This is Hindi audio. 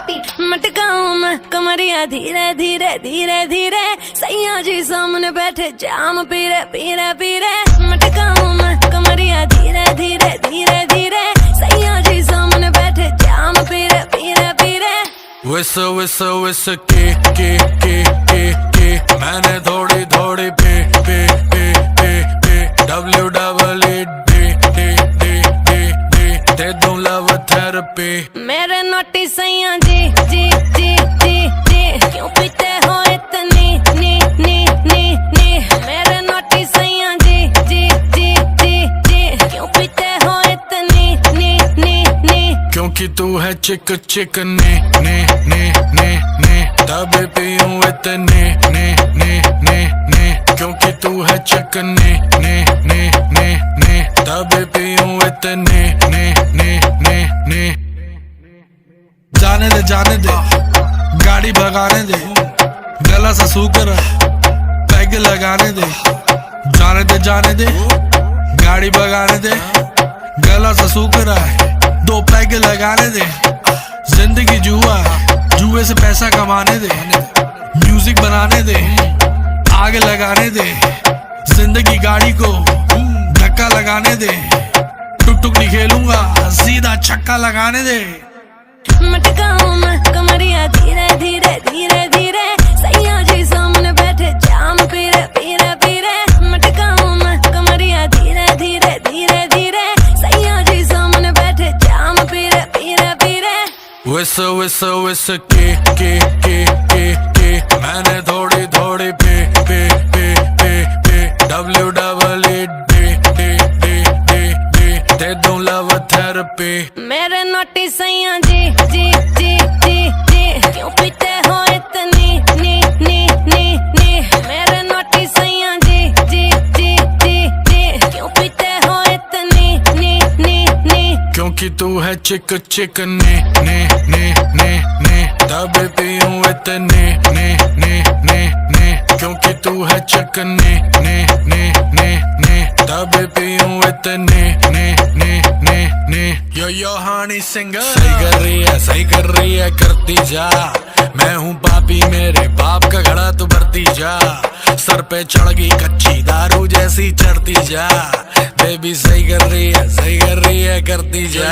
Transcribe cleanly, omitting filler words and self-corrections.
मटकाऊं मैं कमरिया धीरे धीरे धीरे धीरे, सैया जी सामने बैठे जाम पीरे पीरे पीरे। मटकाऊं मैं कमरिया धीरे धीरे धीरे धीरे, सैया जी सामने बैठे जाम पीरे पीरे पीरे। विस विस विस के मैंने थोड़ी थोड़ी पे पे पे पे पे दे दूं लव थेरेपी। मेरे नोटी सैया जी जी जी जी जी, क्यों पीते हो इतनी नी नी नी नी। मेरे नोटी सैया जी जी जी जी जी, क्यों पीते हो इतनी नी नी नी। क्योंकि तू है चिक चिक ने ने ने ने ने, तभी पीऊं इतने ने ने ने ने। क्योंकि तू है चिक ने ने ने ने ने, तभी पीऊं इतने ने ने ने ने। जाने दे गाड़ी भगाने दे, गला सा सूकर पैग लगाने दे। जाने दे गाड़ी भगाने दे, गला सा सूकर दो पैग लगाने दे। जिंदगी जुआ है, जुए से पैसा कमाने दे। म्यूजिक बनाने दे, आग लगाने दे। जिंदगी गाड़ी को धक्का लगाने दे। टुक टुक नहीं खेलूंगा, सीधा छक्का लगाने दे। मटकाऊं मैं कमरिया धीरे धीरे धीरे धीरे, सैया जी सामने बैठे जाम पीरे पीरे पीरे। मटकाऊं मैं कमरिया धीरे धीरे धीरे धीरे, सैया जी सामने बैठे जाम पीरे पीरे पीरे। विस विस विस के मैंने थोड़ी थोड़ी पे पे पे पे पे दे दूं लव थेरेपी। मेरे नोटी सैया जी जी जी जी जी, क्यों पीते हो इतनी नी नी नी नी। मेरे नोटी सैया जी जी जी जी जी, क्यों पीते हो इतनी नी नी नी। क्योंकि तू है चिक चिक ने ने ने ने ने, तभी पीऊं इतने ने ने ने ने। क्योंकि तू है चिक ने ने ने ने ने, तभी पीऊं इतने ने ने ने ने। यो हानी सिंगर सही कर रही है करती जा। मैं हूँ पापी, मेरे बाप का घड़ा तू भरती जा। सर पे चढ़ गई कच्ची दारू जैसी चढ़ती जा। बेबी सही कर रही है करती जा।